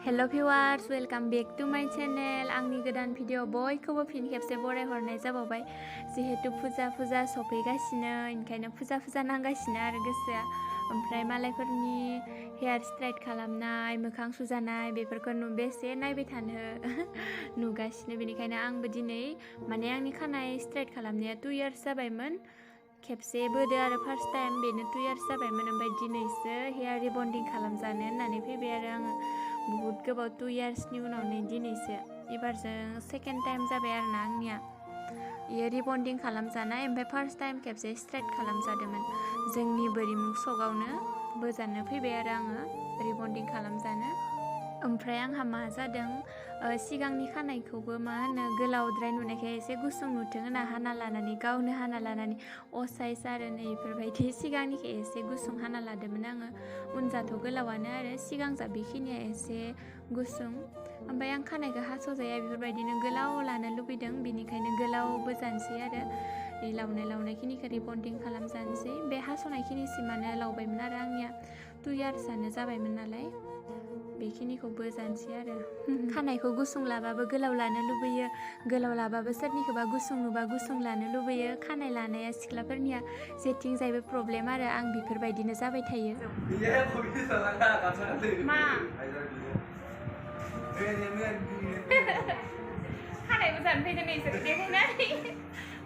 Hello viewers, welcome back to my channel. आंनि गोदान video बयखौबो फिन खेबसे बरायहरनाय जाबावबाय। जिहेतु फुजा सफैगासिनो, ओंखायनो फुजा नांगासिनो आरो गोसोआ। ओमफ्राय मालायफोरनि हेयार स्ट्रेट खालामनाय, मोखां सुजानाय बेफोरखौ बेसे नायबाय थानो नुगासिनो। बेनिखायनो आंबो दिनै माने आंनि खानाय स्ट्रेट खालामनाया 2 years जाबायमोन। खेबसे बोदो आरो फार्स्ट टाइम बेनो 2 years जाबायमोन। ओमफ्राय दिनैसो हेयार रिबन्डिं खालामजानो होननानै फैबाय आरो आङो। बहुत गोबाव 2 yearsनि उनावनो दिनैसो एबारजों सेकेन्ड टाइम जाबाय आरोना आंनिया इयो रिबन्डिं खालामजानाय। ओमफ्राय फार्स्ट टाइम खेबसे स्ट्रेट खालामजादोंमोन। जोंनि बोरिमुं सकआवनो बोजानो फैबाय आरो आङो रिबन्डिं खालामजानो। ओमफ्राय आंहा मा जादों, सिगांनि खानायखौबो मा होनो गोलावद्राय नुनायखाय एसे गुसुं नुथों होनना हाना लानानै गावनो हाना लानानै असाइस आरो नै बेफोरबायदि सिगांनिखौ एसे गुसुं हाना लादोंमोन आङो। उनजाथ' गोलावानो आरो सिगांजा बेखिनिया एसे गुसुं। ओमफ्राय आं खानायखौ हास'जाया बेफोरबायदिनो गोलाव लानो लुबैदों, बेनिखायनो गोलावबो जानोसै आरो लावनायखिनिखौ रिबन्डिं खालामजानोसै। बे हास'नायखिनिसिमानो लावबायमोन आरो आंनिया 2 yearsआनो जाबायमोन नालाय बेखिनिखौ बोजानोसै आरो। खानायखौ गुसुं लाबाबो गोलाव लानो लुबैयो, गोलाव लाबाबो सोरनिखौबा गुसुं नुबा गुसुं लानो लुबैयो। खानाय लानाया सिख्लाफोरनिया जेथिंजायबो प्रब्लेम आरो आं बेफोरबायदिनो जाबाय थायो। मा खानायबो जानो फैदों नोंसोर देखायनानै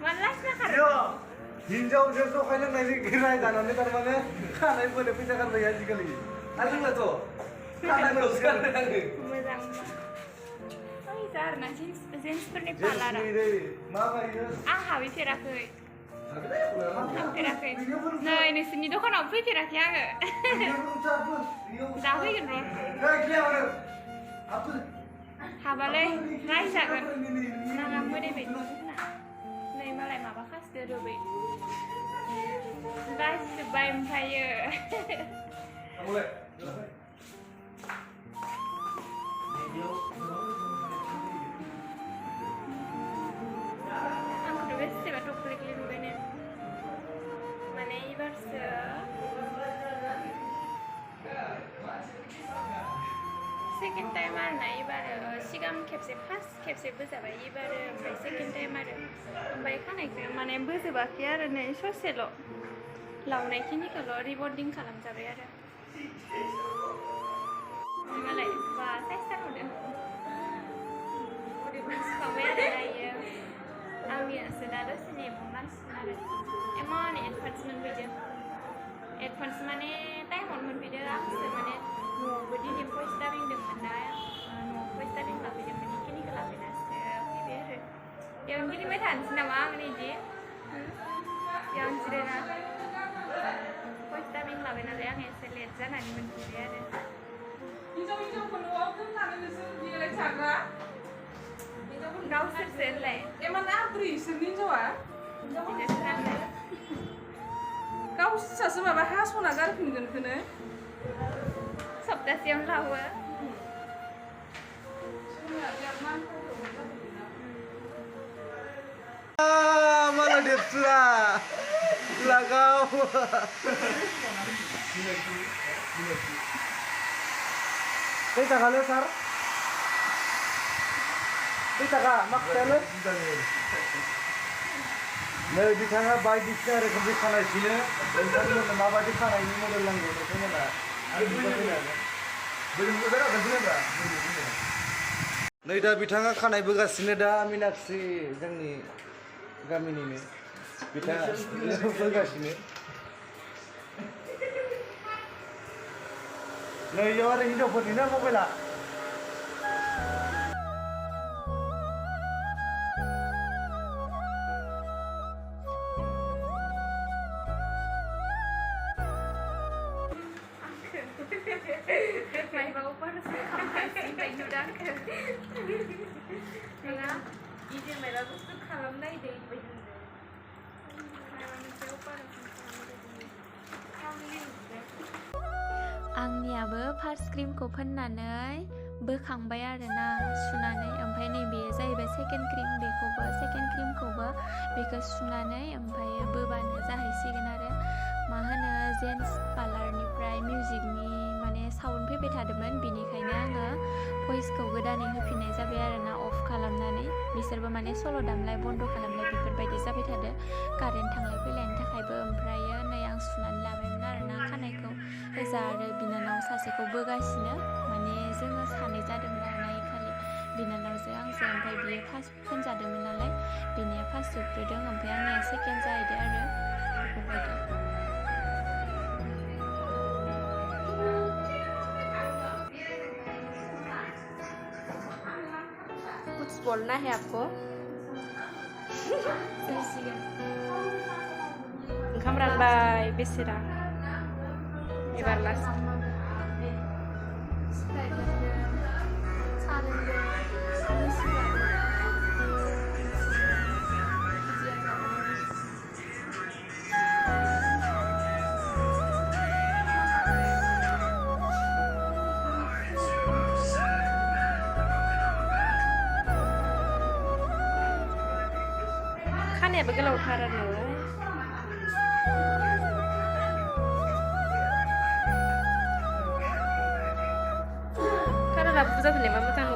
मानो लासै खारो हिन्जावजों जखाय लोंनायनि गिनाय जानानै थारमाने खानाय बोनो फैसा गारबाय आजिखालि आरो लोंनाथ' मोजां आरोना जेन्सफोरनि पार्लारा आं हाबैफेराखै नै नोंसोरनि दखानाव फैफेराखै आङो दा फैगोन र' हाबालाय रायजागोन नाङा मोदायबायदि होनना। नै मालाय माबा खासदो रोबै गासिबाय ओमफ्रायो आंखौथ' बेसेबा टक्लेटलि नुबायनो माने एबारसो सेकेन्ड टाइम आरोना एबार सिगां खेबसे फार्स्ट खेबसे बोजाबाय एबार ओमफ्राय सेकेन्ड टाइम आरो। ओमफ्राय खानायखौ माने बोजोबाखै आरो नै ससेल' लावनायखिनिखौल' रिबन्डिं खालामजाबाय आरो। मालाय बा साइज नुदों सुखांबाय आरो दायो आंनियासो दा दसे नेबावनांसिगोन आरो। इमान एडभान्स मोनफैदों, एडभान्स माने टाइमावनो मोनफैदों। आंसो माने न'आवबो दिनै भइस डाबिं दंमोन ना, न'आव भइस डाबिं लाफैदोंमोन, बेखिनिखौ लाफैनासो फैबाय आरो। बेयावनो गिदिंबाय थानोसै नामा आं बिदि बेयावनो जिरायना भइस डाबिं लाबाय नालाय आं एसे लेट जानानै मोनफैबाय आरो। गावसोरसो होनलाय गावसोरसो माबा हास'ना गारफिनगोनखौनो सप्तासेयावनो लावो। माला देरसुरा लागाव थाखालै सार थाखा माखायालै नै बिथाङा बायदिसिना रोखोमनि खानाय सिनो नोंथांमोननो माबायदि खानायनि मडेल नांगौ नोंथांमोना नै दा बिथाङा खानाय बोगासिनो दा मिनाक्षी जोंनि गामिनिनो बिथाङा बोगासिनो नै इयाव आरो हिनजावफोरनि ना मबाइला मायबा अपारेसन खालामगासिनो नुदों आंखौ नङा इदि मायबा बुस्थु खालामनायदों बायदि नुदों मायबा मोनसे अपारेसन खालामनायदों। आंनियाबो फार्स्ट क्रिमखौ फोननानै बोखांबाय आरोना सुनानै, ओमफ्राय नैबे जाहैबाय सेकेन्ड क्रिम, सेकेन्ड क्रिमखौबो बेखौ सुनानै ओमफ्राय बोबानो जाहैसिगोन आरो। मा होनो जेन्स पार्लारनिफ्राय मिउजिकनि माने साउन्ड फैबाय थादोंमोन, बेनिखायनो आङो भइसखौ गोदानै होफिननाय जाबाय आरोना अफ खालामनानै बिसोरबो माने सल' दामलाय बन्द' खालामलाय बेफोरबायदि जाबाय थादो कारेन्ट थांलाय फैलायनि थाखायबो ओमफ्रायो नै आं सुनानै लाबायमोन आरोना खानायखौ ओजा आरो बिनानाव सासेखौ बोगासिनो माने जोङो सानै जादोंमोन आरोना इखालि बिनानावजों आंजों ओमफ्राय बियो फार्स्ट फोनजादोंमोन नालाय बिनिया फार्स्ट जोबग्रोदों ओमफ्राय आंनिया सेकेन्ड जाहैदो आरो बेफोरबायदि कुछ बोलना है आपको ओंखाम रानबाय बेसेरा एबार लास्ट खानायाबो गोलावथार आरो नालाय खानाया बुरजा दोननाया मा मोजां